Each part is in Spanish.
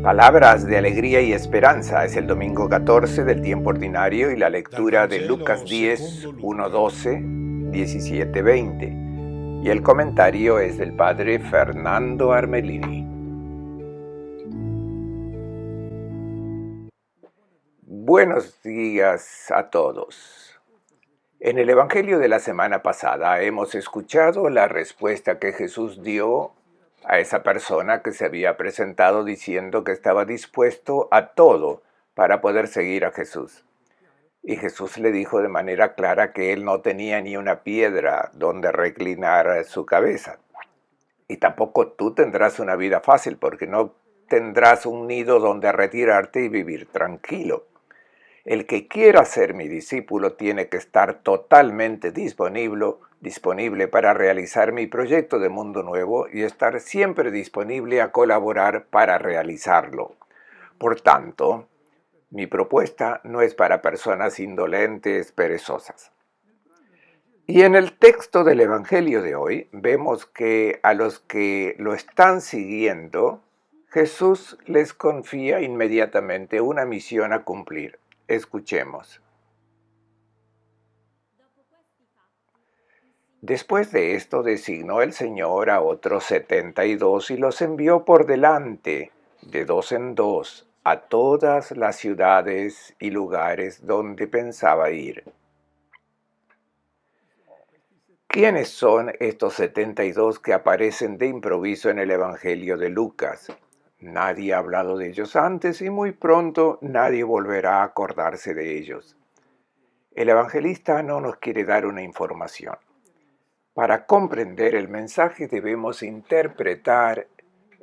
Palabras de alegría y esperanza. Es el domingo 14 del tiempo ordinario y la lectura de Lucas 10, 1, 12, 17, 20. Y el comentario es del padre Fernando Armelini. Buenos días a todos. En el Evangelio de la semana pasada hemos escuchado la respuesta que Jesús dio a esa persona que se había presentado diciendo que estaba dispuesto a todo para poder seguir a Jesús. Y Jesús le dijo de manera clara que él no tenía ni una piedra donde reclinar su cabeza. Y tampoco tú tendrás una vida fácil porque no tendrás un nido donde retirarte y vivir tranquilo. El que quiera ser mi discípulo tiene que estar totalmente disponible para realizar mi proyecto de mundo nuevo y estar siempre disponible a colaborar para realizarlo. Por tanto, mi propuesta no es para personas indolentes, perezosas. Y en el texto del Evangelio de hoy vemos que a los que lo están siguiendo, Jesús les confía inmediatamente una misión a cumplir. Escuchemos. Después de esto designó el Señor a otros 72 y los envió por delante, de dos en dos, a todas las ciudades y lugares donde pensaba ir. ¿Quiénes son estos 72 que aparecen de improviso en el Evangelio de Lucas? Nadie ha hablado de ellos antes y muy pronto nadie volverá a acordarse de ellos. El evangelista no nos quiere dar una información. Para comprender el mensaje debemos interpretar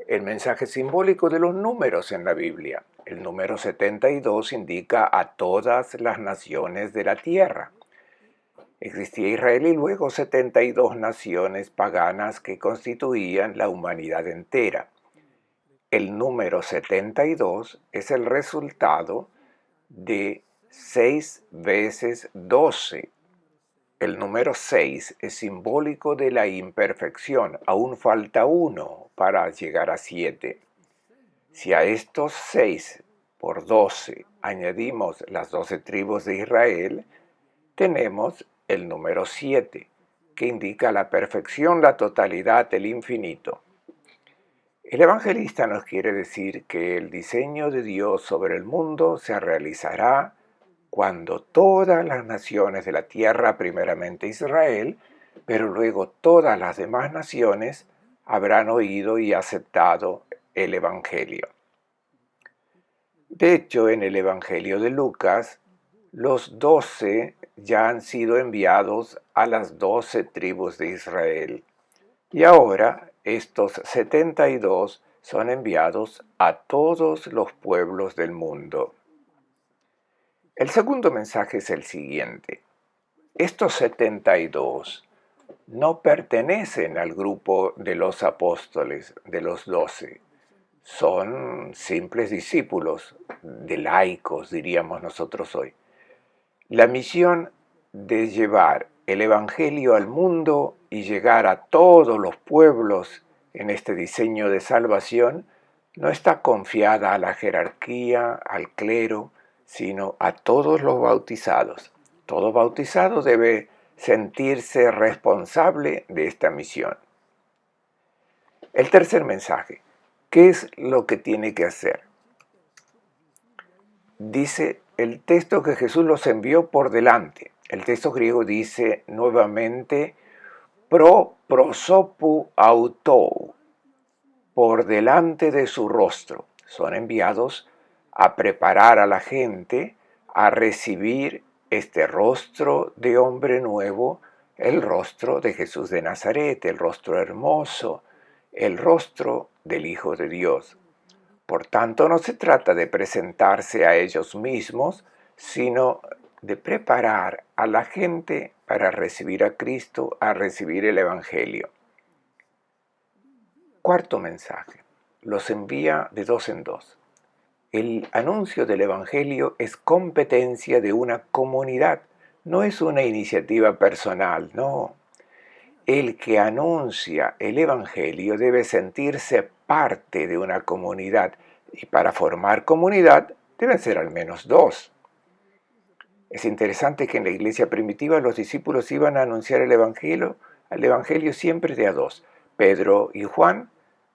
el mensaje simbólico de los números en la Biblia. El número 72 indica a todas las naciones de la tierra. Existía Israel y luego 72 naciones paganas que constituían la humanidad entera. El número 72 es el resultado de 6 veces 12. El número 6 es simbólico de la imperfección. Aún falta 1 para llegar a 7. Si a estos 6 por 12 añadimos las 12 tribus de Israel, tenemos el número 7, que indica la perfección, la totalidad, el infinito. El evangelista nos quiere decir que el diseño de Dios sobre el mundo se realizará cuando todas las naciones de la tierra, primeramente Israel, pero luego todas las demás naciones, habrán oído y aceptado el Evangelio. De hecho, en el Evangelio de Lucas, los 12 ya han sido enviados a las 12 tribus de Israel. Y ahora estos 72 son enviados a todos los pueblos del mundo. El segundo mensaje es el siguiente. Estos 72 no pertenecen al grupo de los apóstoles, de los 12. Son simples discípulos, de laicos, diríamos nosotros hoy. La misión de llevar el Evangelio al mundo y llegar a todos los pueblos en este diseño de salvación no está confiada a la jerarquía, al clero, sino a todos los bautizados. Todo bautizado debe sentirse responsable de esta misión. El tercer mensaje. ¿Qué es lo que tiene que hacer? Dice el texto que Jesús los envió por delante. El texto griego dice nuevamente prosopu autou, por delante de su rostro. Son enviados a preparar a la gente a recibir este rostro de hombre nuevo, el rostro de Jesús de Nazaret, el rostro hermoso, el rostro del Hijo de Dios. Por tanto, no se trata de presentarse a ellos mismos, sino de preparar a la gente para recibir a Cristo, a recibir el Evangelio. Cuarto mensaje. Los envía de dos en dos. El anuncio del Evangelio es competencia de una comunidad, no es una iniciativa personal, no. El que anuncia el Evangelio debe sentirse parte de una comunidad, Y para formar comunidad deben ser al menos dos. Es interesante que en la iglesia primitiva los discípulos iban a anunciar al evangelio siempre de a dos. Pedro y Juan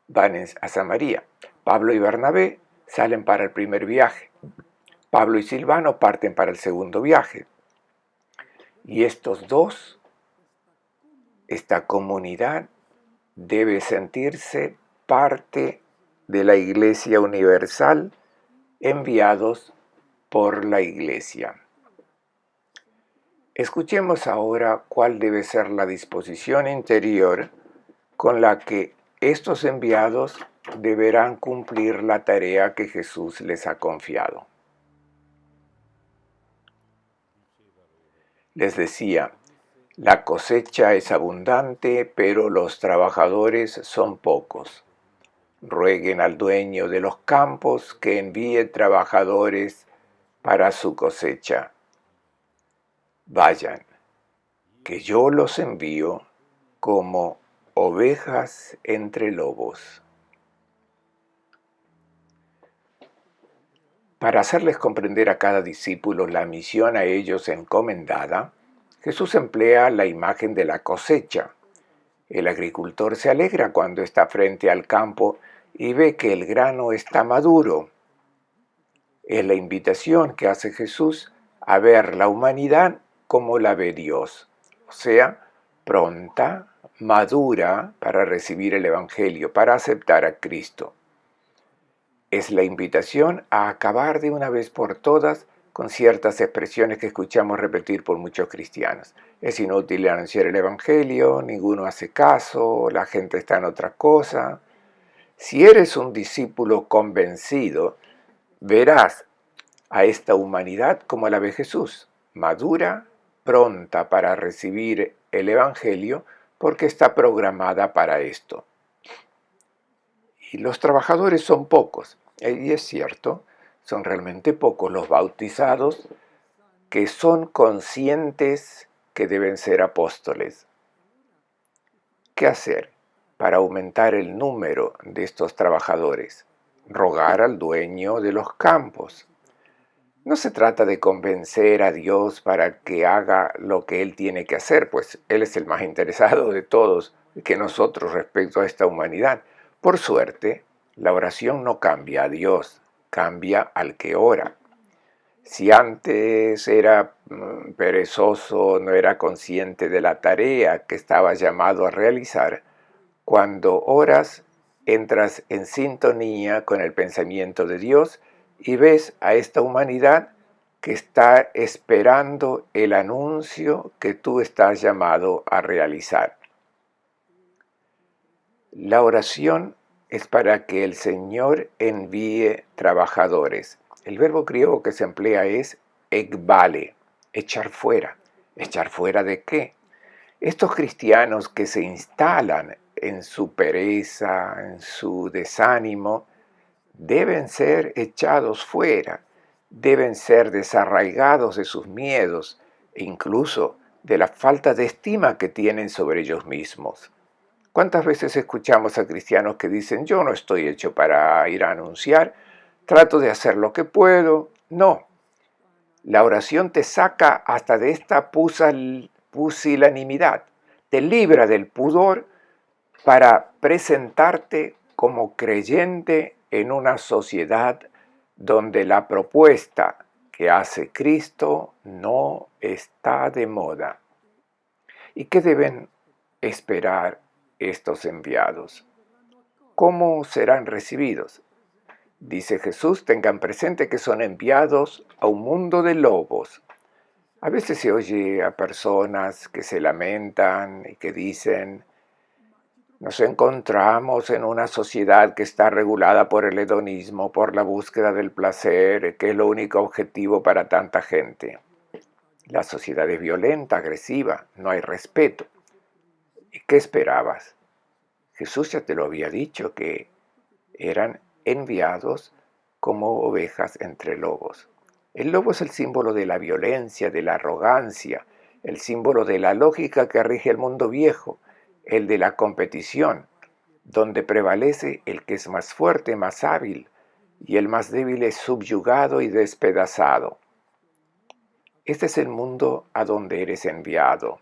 van a Samaria. Pablo y Bernabé salen para el primer viaje. Pablo y Silvano parten para el segundo viaje. Y estos dos, esta comunidad, debe sentirse parte de la Iglesia Universal, enviados por la Iglesia. Escuchemos ahora cuál debe ser la disposición interior con la que estos enviados deberán cumplir la tarea que Jesús les ha confiado. Les decía, la cosecha es abundante, pero los trabajadores son pocos. Rueguen al dueño de los campos que envíe trabajadores para su cosecha. Vayan, que yo los envío como ovejas entre lobos. Para hacerles comprender a cada discípulo la misión a ellos encomendada, Jesús emplea la imagen de la cosecha. El agricultor se alegra cuando está frente al campo y ve que el grano está maduro. Es la invitación que hace Jesús a ver la humanidad como la ve Dios, o sea, pronta, madura para recibir el Evangelio, para aceptar a Cristo. Es la invitación a acabar de una vez por todas con ciertas expresiones que escuchamos repetir por muchos cristianos. Es inútil anunciar el Evangelio, ninguno hace caso, la gente está en otra cosa. Si eres un discípulo convencido, verás a esta humanidad como la ve Jesús, madura, pronta para recibir el Evangelio porque está programada para esto. Y los trabajadores son pocos, y es cierto, son realmente pocos los bautizados que son conscientes que deben ser apóstoles. ¿Qué hacer para aumentar el número de estos trabajadores? Rogar al dueño de los campos. No se trata de convencer a Dios para que haga lo que Él tiene que hacer, pues Él es el más interesado de todos que nosotros respecto a esta humanidad. Por suerte, la oración no cambia a Dios, cambia al que ora. Si antes era perezoso, no era consciente de la tarea que estaba llamado a realizar, cuando oras, entras en sintonía con el pensamiento de Dios y ves a esta humanidad que está esperando el anuncio que tú estás llamado a realizar. La oración es para que el Señor envíe trabajadores. El verbo griego que se emplea es ekbale, echar fuera. ¿Echar fuera de qué? Estos cristianos que se instalan en su pereza, en su desánimo, deben ser echados fuera, deben ser desarraigados de sus miedos e incluso de la falta de estima que tienen sobre ellos mismos. ¿Cuántas veces escuchamos a cristianos que dicen, yo no estoy hecho para ir a anunciar, trato de hacer lo que puedo? No, la oración te saca hasta de esta pusilanimidad, te libra del pudor para presentarte como creyente en una sociedad donde la propuesta que hace Cristo no está de moda. ¿Y qué deben esperar estos enviados? ¿Cómo serán recibidos? Dice Jesús, tengan presente que son enviados a un mundo de lobos. A veces se oye a personas que se lamentan y que dicen, nos encontramos en una sociedad que está regulada por el hedonismo, por la búsqueda del placer, que es lo único objetivo para tanta gente. La sociedad es violenta, agresiva, no hay respeto. ¿Y qué esperabas? Jesús ya te lo había dicho, que eran enviados como ovejas entre lobos. El lobo es el símbolo de la violencia, de la arrogancia, el símbolo de la lógica que rige el mundo viejo, el de la competición, donde prevalece el que es más fuerte, más hábil, y el más débil es subyugado y despedazado. Este es el mundo a donde eres enviado.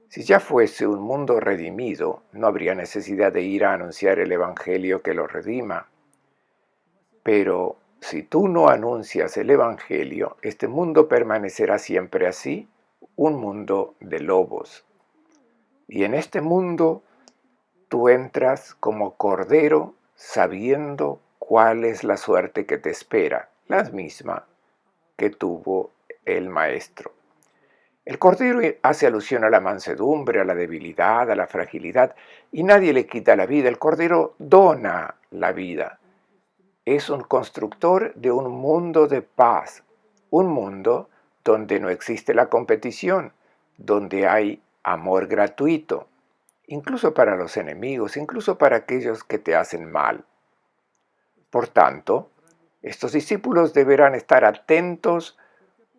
Si ya fuese un mundo redimido, no habría necesidad de ir a anunciar el Evangelio que lo redima. Pero si tú no anuncias el Evangelio, este mundo permanecerá siempre así, un mundo de lobos. Y en este mundo tú entras como cordero sabiendo cuál es la suerte que te espera, la misma que tuvo el Maestro. El cordero hace alusión a la mansedumbre, a la debilidad, a la fragilidad, y nadie le quita la vida. El cordero dona la vida. Es un constructor de un mundo de paz, un mundo donde no existe la competición, donde hay amor gratuito, incluso para los enemigos, incluso para aquellos que te hacen mal. Por tanto, estos discípulos deberán estar atentos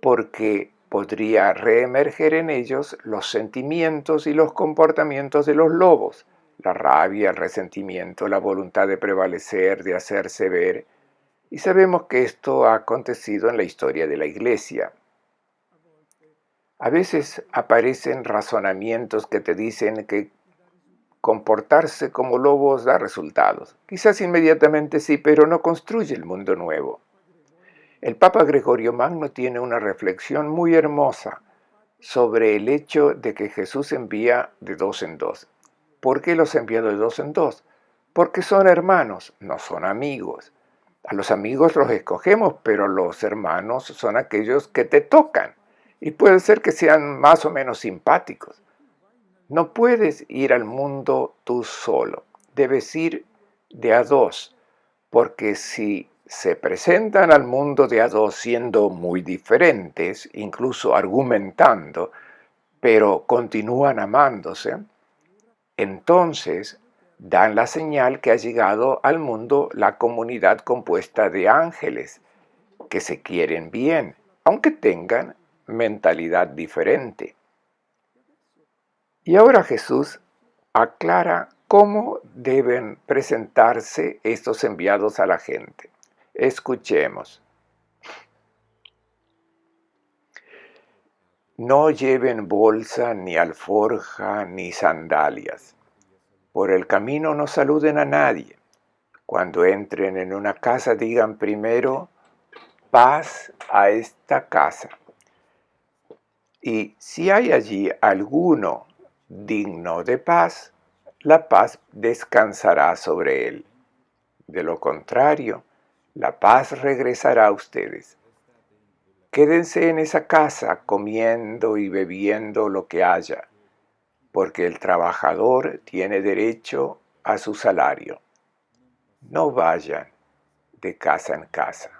porque podría reemerger en ellos los sentimientos y los comportamientos de los lobos, la rabia, el resentimiento, la voluntad de prevalecer, de hacerse ver, y sabemos que esto ha acontecido en la historia de la Iglesia. A veces aparecen razonamientos que te dicen que comportarse como lobos da resultados. Quizás inmediatamente sí, pero no construye el mundo nuevo. El Papa Gregorio Magno tiene una reflexión muy hermosa sobre el hecho de que Jesús envía de dos en dos. ¿Por qué los envía de dos en dos? Porque son hermanos, no son amigos. A los amigos los escogemos, pero los hermanos son aquellos que te tocan. Y puede ser que sean más o menos simpáticos. No puedes ir al mundo tú solo. Debes ir de a dos. Porque si se presentan al mundo de a dos siendo muy diferentes, incluso argumentando, pero continúan amándose, entonces dan la señal que ha llegado al mundo la comunidad compuesta de ángeles que se quieren bien, aunque tengan mentalidad diferente. Y ahora Jesús aclara cómo deben presentarse estos enviados a la gente. Escuchemos. No lleven bolsa, ni alforja, ni sandalias. Por el camino no saluden a nadie. Cuando entren en una casa digan primero, paz a esta casa. Y si hay allí alguno digno de paz, la paz descansará sobre él. De lo contrario, la paz regresará a ustedes. Quédense en esa casa comiendo y bebiendo lo que haya, porque el trabajador tiene derecho a su salario. No vayan de casa en casa.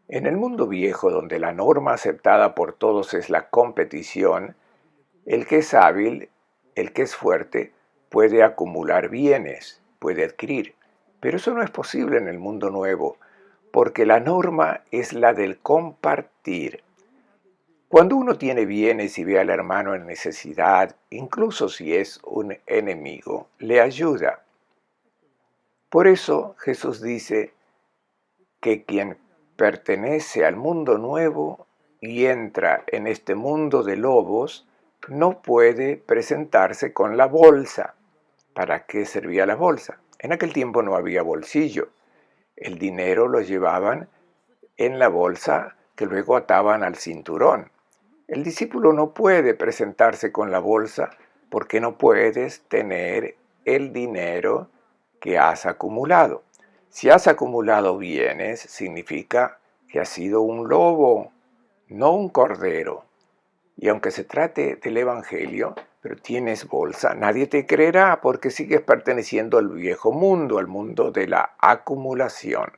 En el mundo viejo, donde la norma aceptada por todos es la competición, el que es hábil, el que es fuerte, puede acumular bienes, puede adquirir. Pero eso no es posible en el mundo nuevo, porque la norma es la del compartir. Cuando uno tiene bienes y ve al hermano en necesidad, incluso si es un enemigo, le ayuda. Por eso Jesús dice que quien pertenece al mundo nuevo y entra en este mundo de lobos, no puede presentarse con la bolsa. ¿Para qué servía la bolsa? En aquel tiempo no había bolsillo. El dinero lo llevaban en la bolsa que luego ataban al cinturón. El discípulo no puede presentarse con la bolsa porque no puedes tener el dinero que has acumulado. Si has acumulado bienes, significa que has sido un lobo, no un cordero. Y aunque se trate del Evangelio, pero tienes bolsa, nadie te creerá porque sigues perteneciendo al viejo mundo, al mundo de la acumulación.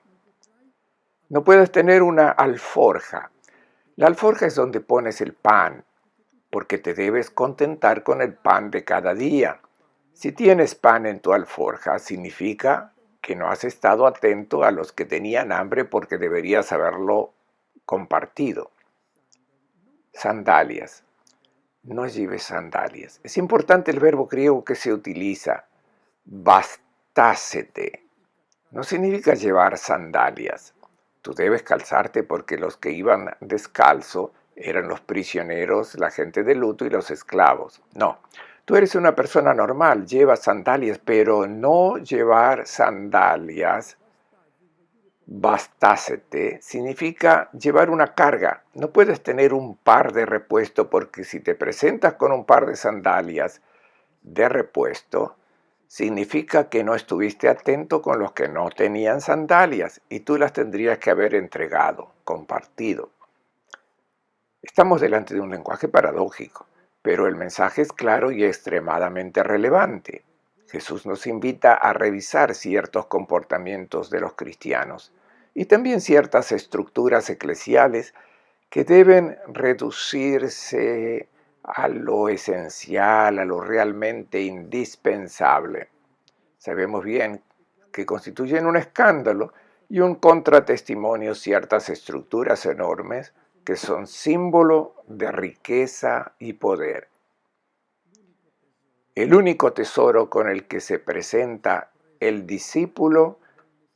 No puedes tener una alforja. La alforja es donde pones el pan, porque te debes contentar con el pan de cada día. Si tienes pan en tu alforja, significa que no has estado atento a los que tenían hambre porque deberías haberlo compartido. Sandalias. No lleves sandalias. Es importante el verbo griego que se utiliza, Bastácete no significa llevar sandalias. Tú debes calzarte porque los que iban descalzo eran los prisioneros, la gente de luto y los esclavos. No, tú eres una persona normal, llevas sandalias, pero no llevar sandalias, bastácete, significa llevar una carga. No puedes tener un par de repuesto porque si te presentas con un par de sandalias de repuesto, significa que no estuviste atento con los que no tenían sandalias y tú las tendrías que haber entregado, compartido. Estamos delante de un lenguaje paradójico, pero el mensaje es claro y extremadamente relevante. Jesús nos invita a revisar ciertos comportamientos de los cristianos y también ciertas estructuras eclesiales que deben reducirse a lo esencial, a lo realmente indispensable. Sabemos bien que constituyen un escándalo y un contratestimonio ciertas estructuras enormes que son símbolo de riqueza y poder. El único tesoro con el que se presenta el discípulo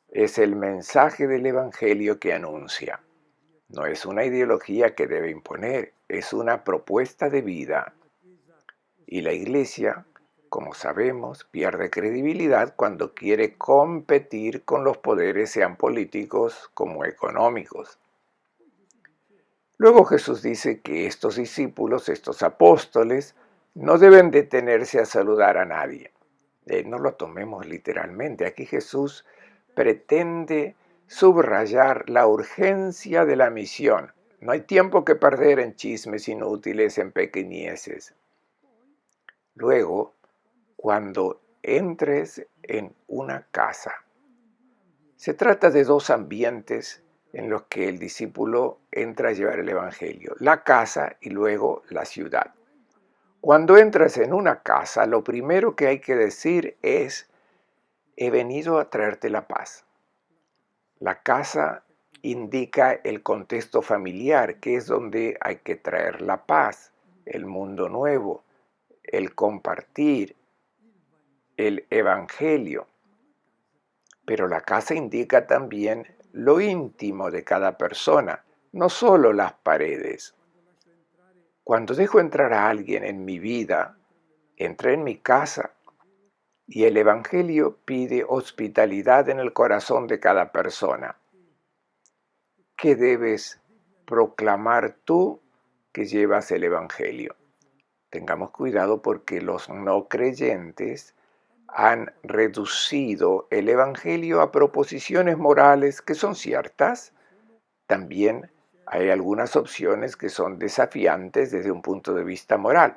es el mensaje del Evangelio que anuncia. No es una ideología que debe imponer, es una propuesta de vida. Y la Iglesia, como sabemos, pierde credibilidad cuando quiere competir con los poderes, sean políticos como económicos. Luego Jesús dice que estos discípulos, estos apóstoles, no deben detenerse a saludar a nadie. No lo tomemos literalmente. Aquí Jesús pretende subrayar la urgencia de la misión. No hay tiempo que perder en chismes inútiles, en pequeñeces. Luego, cuando entres en una casa, se trata de dos ambientes en los que el discípulo entra a llevar el Evangelio, la casa y luego la ciudad. Cuando entras en una casa, lo primero que hay que decir es: he venido a traerte la paz. La casa indica el contexto familiar, que es donde hay que traer la paz, el mundo nuevo, el compartir, el evangelio. Pero la casa indica también lo íntimo de cada persona, no solo las paredes. Cuando dejo entrar a alguien en mi vida, entré en mi casa y el evangelio pide hospitalidad en el corazón de cada persona. ¿Qué debes proclamar tú que llevas el evangelio? Tengamos cuidado porque los no creyentes han reducido el evangelio a proposiciones morales que son ciertas. También hay algunas opciones que son desafiantes desde un punto de vista moral,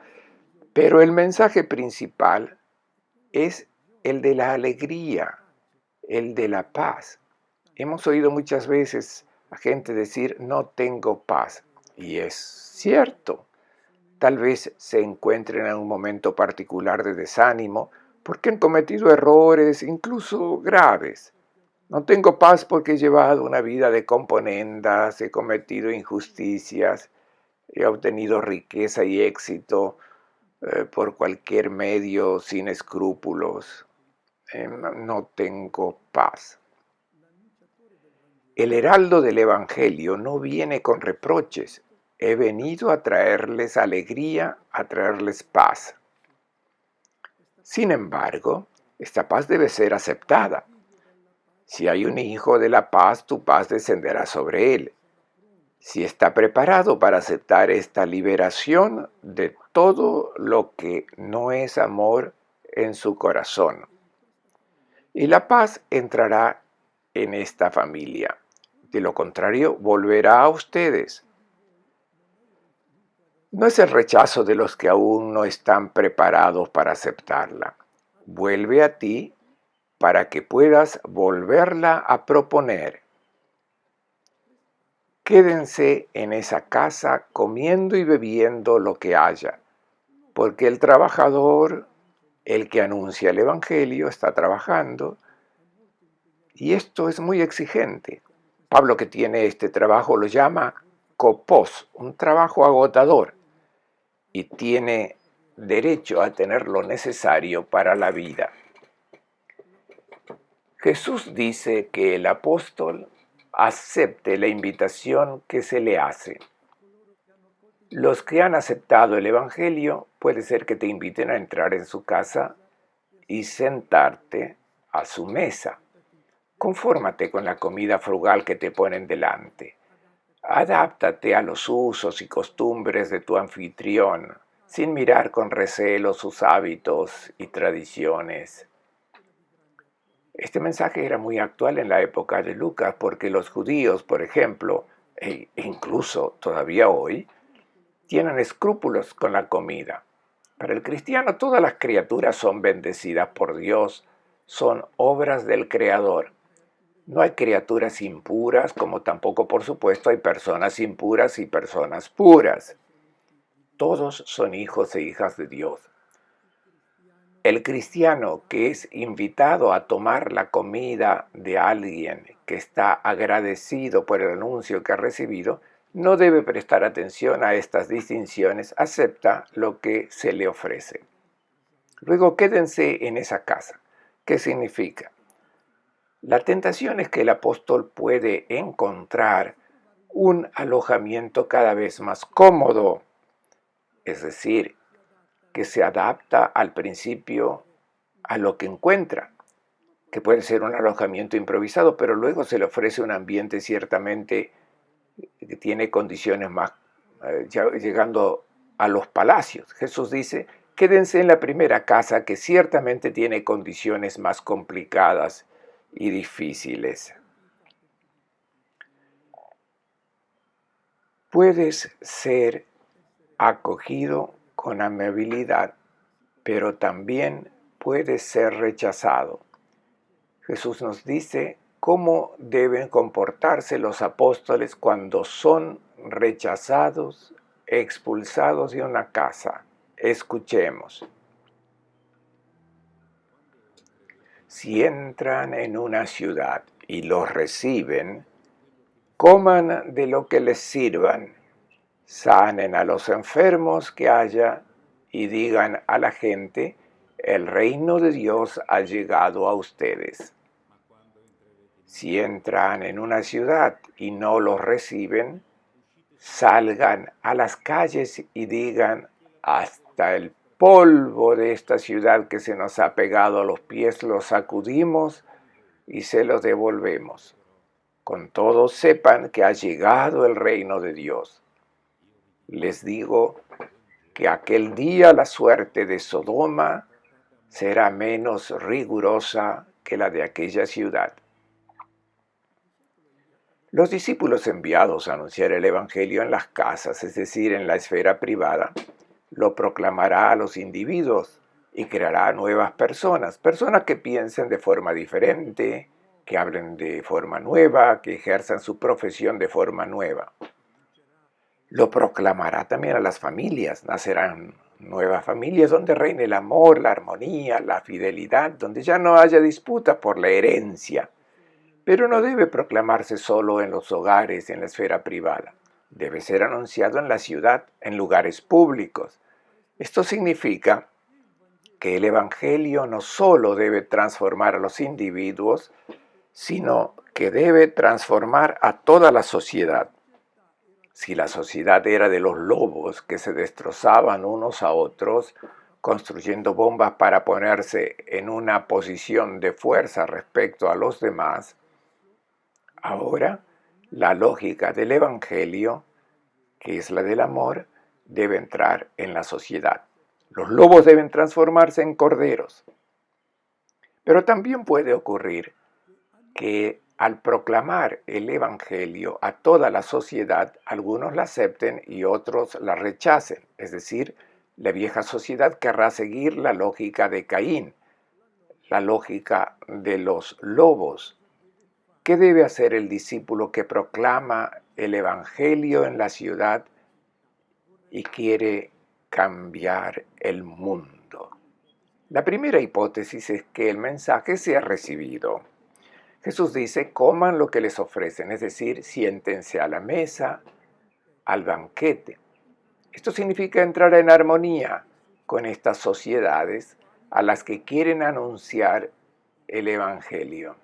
pero el mensaje principal es el de la alegría, el de la paz. Hemos oído muchas veces a gente decir: no tengo paz, y es cierto. Tal vez se encuentren en un momento particular de desánimo porque han cometido errores, incluso graves. No tengo paz porque he llevado una vida de componendas, he cometido injusticias, he obtenido riqueza y éxito por cualquier medio sin escrúpulos. No tengo paz. El heraldo del Evangelio no viene con reproches. He venido a traerles alegría, a traerles paz. Sin embargo, esta paz debe ser aceptada. Si hay un hijo de la paz, tu paz descenderá sobre él. Si está preparado para aceptar esta liberación de todo lo que no es amor en su corazón. Y la paz entrará en esta familia. De lo contrario, volverá a ustedes. No es el rechazo de los que aún no están preparados para aceptarla. Vuelve a ti para que puedas volverla a proponer. Quédense en esa casa comiendo y bebiendo lo que haya, porque el trabajador, el que anuncia el Evangelio, está trabajando, y esto es muy exigente. Pablo, que tiene este trabajo, lo llama kopos, un trabajo agotador, y tiene derecho a tener lo necesario para la vida. Jesús dice que el apóstol acepte la invitación que se le hace. Los que han aceptado el Evangelio puede ser que te inviten a entrar en su casa y sentarte a su mesa. Confórmate con la comida frugal que te ponen delante. Adáptate a los usos y costumbres de tu anfitrión, sin mirar con recelo sus hábitos y tradiciones. Este mensaje era muy actual en la época de Lucas, porque los judíos, por ejemplo, e incluso todavía hoy, tienen escrúpulos con la comida. Para el cristiano, todas las criaturas son bendecidas por Dios, son obras del Creador. No hay criaturas impuras, como tampoco, por supuesto, hay personas impuras y personas puras. Todos son hijos e hijas de Dios. El cristiano que es invitado a tomar la comida de alguien que está agradecido por el anuncio que ha recibido, no debe prestar atención a estas distinciones, acepta lo que se le ofrece. Luego quédense en esa casa. ¿Qué significa? La tentación es que el apóstol puede encontrar un alojamiento cada vez más cómodo, es decir, que se adapta al principio a lo que encuentra, que puede ser un alojamiento improvisado, pero luego se le ofrece un ambiente ciertamente que tiene condiciones más, llegando a los palacios. Jesús dice, quédense en la primera casa que ciertamente tiene condiciones más complicadas y difíciles. Puedes ser acogido con amabilidad, pero también puede ser rechazado. Jesús nos dice cómo deben comportarse los apóstoles cuando son rechazados, expulsados de una casa. Escuchemos. Si entran en una ciudad y los reciben, coman de lo que les sirvan, sanen a los enfermos que haya y digan a la gente, el reino de Dios ha llegado a ustedes. Si entran en una ciudad y no los reciben, salgan a las calles y digan, hasta el polvo de esta ciudad que se nos ha pegado a los pies lo sacudimos y se lo devolvemos. Con todo sepan que ha llegado el reino de Dios. Les digo que aquel día la suerte de Sodoma será menos rigurosa que la de aquella ciudad. Los discípulos enviados a anunciar el Evangelio en las casas, es decir, en la esfera privada, lo proclamará a los individuos y creará nuevas personas, personas que piensen de forma diferente, que hablen de forma nueva, que ejerzan su profesión de forma nueva. Lo proclamará también a las familias, nacerán nuevas familias donde reine el amor, la armonía, la fidelidad, donde ya no haya disputa por la herencia. Pero no debe proclamarse solo en los hogares, en la esfera privada. Debe ser anunciado en la ciudad, en lugares públicos. Esto significa que el Evangelio no solo debe transformar a los individuos, sino que debe transformar a toda la sociedad. Si la sociedad era de los lobos que se destrozaban unos a otros, construyendo bombas para ponerse en una posición de fuerza respecto a los demás, ahora la lógica del Evangelio, que es la del amor, debe entrar en la sociedad. Los lobos deben transformarse en corderos. Pero también puede ocurrir que al proclamar el Evangelio a toda la sociedad, algunos la acepten y otros la rechacen. Es decir, la vieja sociedad querrá seguir la lógica de Caín, la lógica de los lobos. ¿Qué debe hacer el discípulo que proclama el Evangelio en la ciudad y quiere cambiar el mundo? La primera hipótesis es que el mensaje sea recibido. Jesús dice, coman lo que les ofrecen, es decir, siéntense a la mesa, al banquete. Esto significa entrar en armonía con estas sociedades a las que quieren anunciar el Evangelio.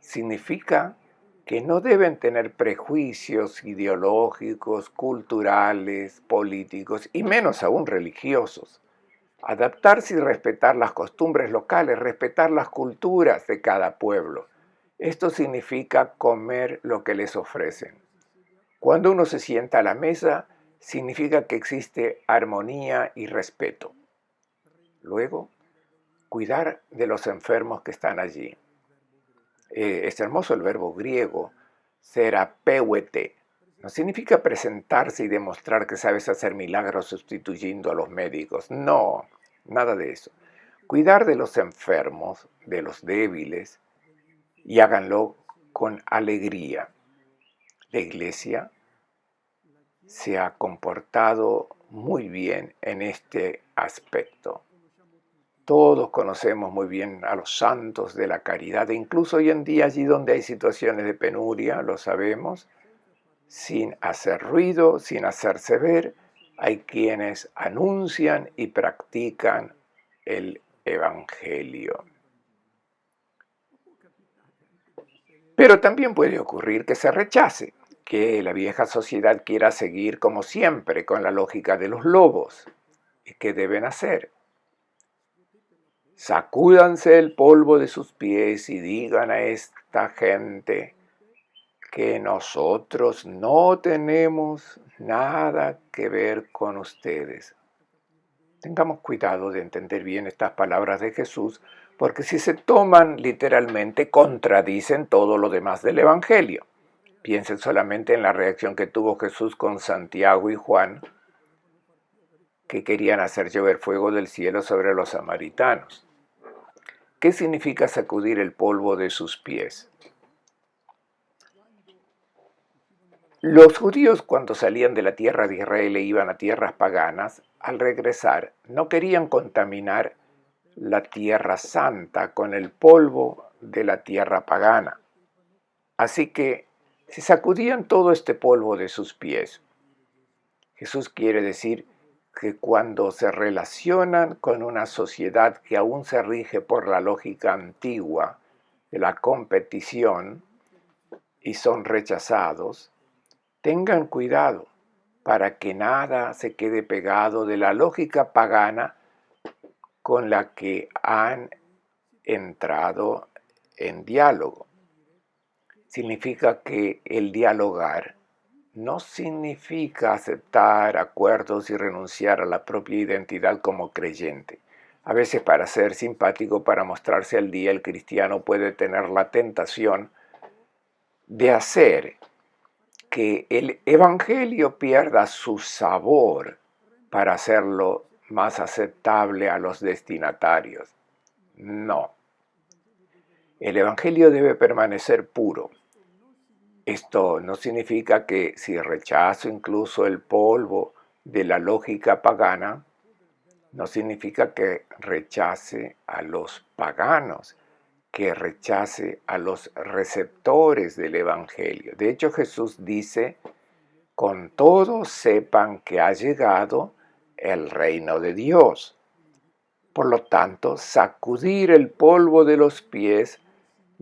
Significa que no deben tener prejuicios ideológicos, culturales, políticos y menos aún religiosos. Adaptarse y respetar las costumbres locales, respetar las culturas de cada pueblo. Esto significa comer lo que les ofrecen. Cuando uno se sienta a la mesa, significa que existe armonía y respeto. Luego, cuidar de los enfermos que están allí. Es hermoso el verbo griego, serapeuete. No significa presentarse y demostrar que sabes hacer milagros sustituyendo a los médicos. No, nada de eso. Cuidar de los enfermos, de los débiles, y háganlo con alegría. La Iglesia se ha comportado muy bien en este aspecto. Todos conocemos muy bien a los santos de la caridad, e incluso hoy en día allí donde hay situaciones de penuria, lo sabemos, sin hacer ruido, sin hacerse ver, hay quienes anuncian y practican el Evangelio. Pero también puede ocurrir que se rechace, que la vieja sociedad quiera seguir como siempre con la lógica de los lobos. ¿Y qué deben hacer? Sacúdanse el polvo de sus pies y digan a esta gente que nosotros no tenemos nada que ver con ustedes. Tengamos cuidado de entender bien estas palabras de Jesús, porque si se toman literalmente, contradicen todo lo demás del Evangelio. Piensen solamente en la reacción que tuvo Jesús con Santiago y Juan, que querían hacer llover fuego del cielo sobre los samaritanos. ¿Qué significa sacudir el polvo de sus pies? Los judíos, cuando salían de la tierra de Israel e iban a tierras paganas, al regresar no querían contaminar la tierra santa con el polvo de la tierra pagana. Así que se sacudían todo este polvo de sus pies. Jesús quiere decir que cuando se relacionan con una sociedad que aún se rige por la lógica antigua de la competición y son rechazados, tengan cuidado para que nada se quede pegado de la lógica pagana con la que han entrado en diálogo. Significa que el dialogar no significa aceptar acuerdos y renunciar a la propia identidad como creyente. A veces para ser simpático, para mostrarse al día, el cristiano puede tener la tentación de hacer que el Evangelio pierda su sabor para hacerlo más aceptable a los destinatarios. No. El Evangelio debe permanecer puro. Esto no significa que si rechazo incluso el polvo de la lógica pagana, no significa que rechace a los paganos, que rechace a los receptores del Evangelio. De hecho, Jesús dice, con todo sepan que ha llegado el reino de Dios. Por lo tanto, sacudir el polvo de los pies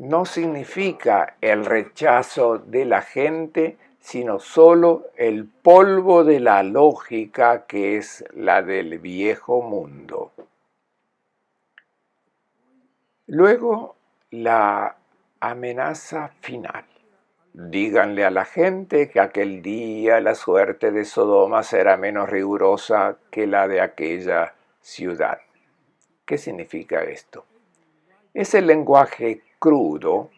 no significa el rechazo de la gente, sino solo el polvo de la lógica que es la del viejo mundo. Luego, la amenaza final. Díganle a la gente que aquel día la suerte de Sodoma será menos rigurosa que la de aquella ciudad. ¿Qué significa esto? Es el lenguaje crudo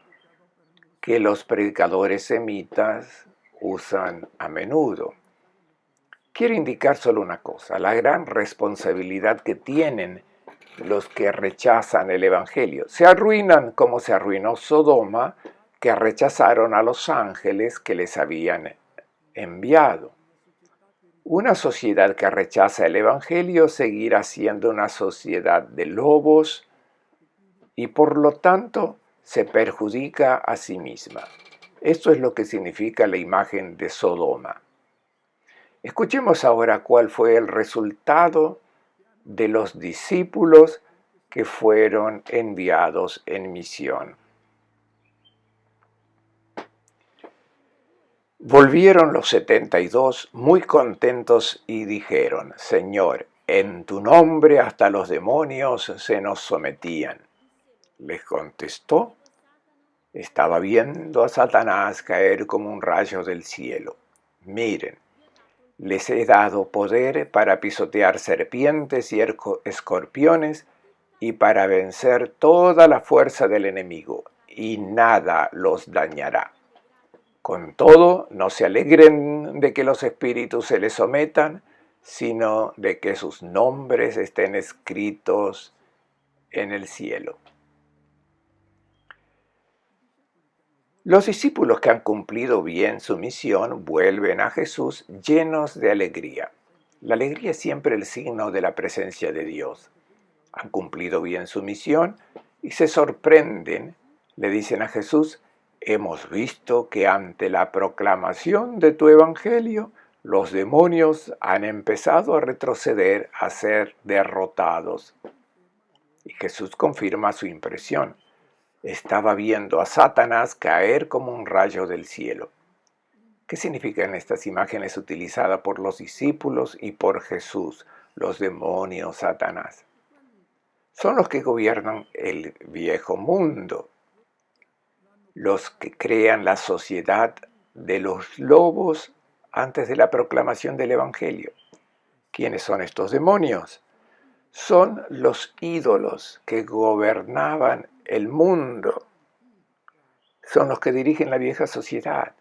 que los predicadores semitas usan a menudo. Quiero indicar solo una cosa, la gran responsabilidad que tienen los que rechazan el Evangelio. Se arruinan como se arruinó Sodoma, que rechazaron a los ángeles que les habían enviado. Una sociedad que rechaza el Evangelio seguirá siendo una sociedad de lobos y por lo tanto se perjudica a sí misma. Esto es lo que significa la imagen de Sodoma. Escuchemos ahora cuál fue el resultado de los discípulos que fueron enviados en misión. Volvieron los 72 muy contentos y dijeron: Señor, en tu nombre hasta los demonios se nos sometían. Les contestó: estaba viendo a Satanás caer como un rayo del cielo. Miren, les he dado poder para pisotear serpientes y escorpiones y para vencer toda la fuerza del enemigo, y nada los dañará. Con todo, no se alegren de que los espíritus se les sometan, sino de que sus nombres estén escritos en el cielo. Los discípulos que han cumplido bien su misión vuelven a Jesús llenos de alegría. La alegría es siempre el signo de la presencia de Dios. Han cumplido bien su misión y se sorprenden. Le dicen a Jesús: hemos visto que ante la proclamación de tu evangelio, los demonios han empezado a retroceder, a ser derrotados. Y Jesús confirma su impresión. Estaba viendo a Satanás caer como un rayo del cielo. ¿Qué significan estas imágenes utilizadas por los discípulos y por Jesús? Los demonios, Satanás. Son los que gobiernan el viejo mundo, los que crean la sociedad de los lobos antes de la proclamación del Evangelio. ¿Quiénes son estos demonios? Son los ídolos que gobernaban el mundo. Son los que dirigen la vieja sociedad.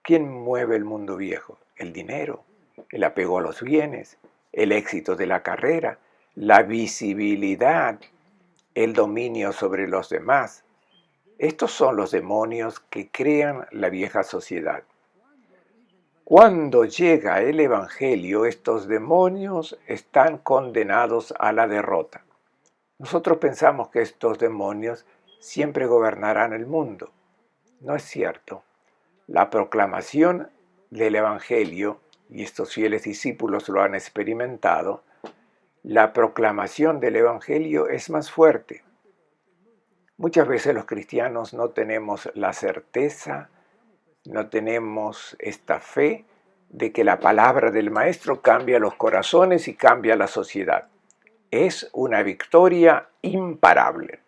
¿Quién mueve el mundo viejo? El dinero, el apego a los bienes, el éxito de la carrera, la visibilidad, el dominio sobre los demás. Estos son los demonios que crean la vieja sociedad. Cuando llega el Evangelio, estos demonios están condenados a la derrota. Nosotros pensamos que estos demonios siempre gobernarán el mundo. No es cierto. La proclamación del Evangelio, y estos fieles discípulos lo han experimentado, la proclamación del Evangelio es más fuerte. Muchas veces los cristianos no tenemos la certeza, no tenemos esta fe de que la palabra del Maestro cambia los corazones y cambia la sociedad. Es una victoria imparable.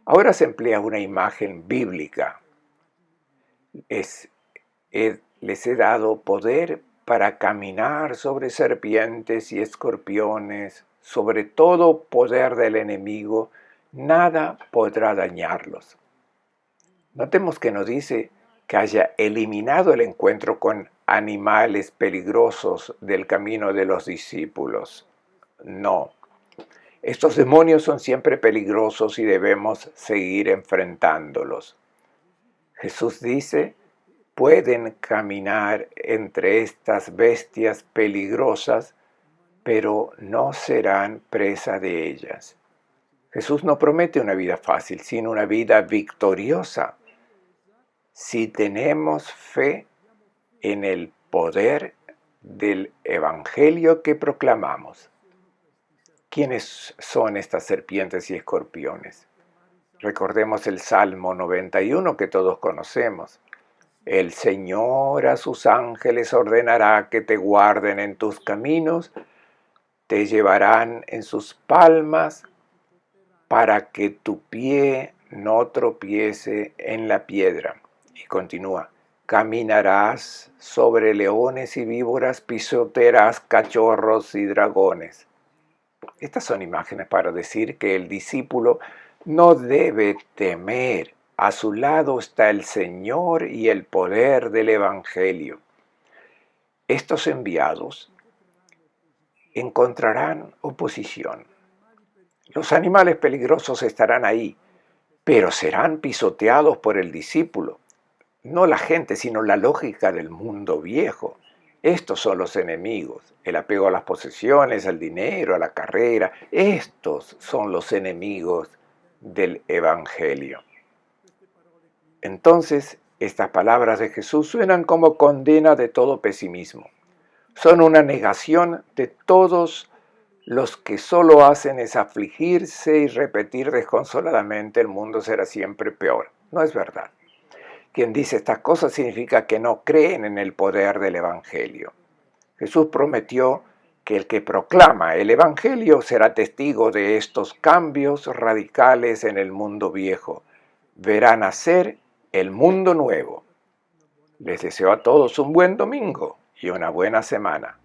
Ahora se emplea una imagen bíblica. Les he dado poder para caminar sobre serpientes y escorpiones, sobre todo poder del enemigo, nada podrá dañarlos. Notemos que nos dice que haya eliminado el encuentro con animales peligrosos del camino de los discípulos. No. Estos demonios son siempre peligrosos y debemos seguir enfrentándolos. Jesús dice: pueden caminar entre estas bestias peligrosas, pero no serán presa de ellas. Jesús no promete una vida fácil, sino una vida victoriosa. Si tenemos fe en el poder del Evangelio que proclamamos. ¿Quiénes son estas serpientes y escorpiones? Recordemos el Salmo 91 que todos conocemos. El Señor a sus ángeles ordenará que te guarden en tus caminos, te llevarán en sus palmas para que tu pie no tropiece en la piedra. Y continúa: caminarás sobre leones y víboras, pisotearás cachorros y dragones. Estas son imágenes para decir que el discípulo no debe temer. A su lado está el Señor y el poder del Evangelio. Estos enviados encontrarán oposición. Los animales peligrosos estarán ahí, pero serán pisoteados por el discípulo. No la gente, sino la lógica del mundo viejo. Estos son los enemigos, el apego a las posesiones, al dinero, a la carrera. Estos son los enemigos del Evangelio. Entonces, estas palabras de Jesús suenan como condena de todo pesimismo. Son una negación de todos los que solo hacen es afligirse y repetir desconsoladamente: el mundo será siempre peor. No es verdad. Quien dice estas cosas significa que no creen en el poder del Evangelio. Jesús prometió que el que proclama el Evangelio será testigo de estos cambios radicales en el mundo viejo. Verá nacer el mundo nuevo. Les deseo a todos un buen domingo y una buena semana.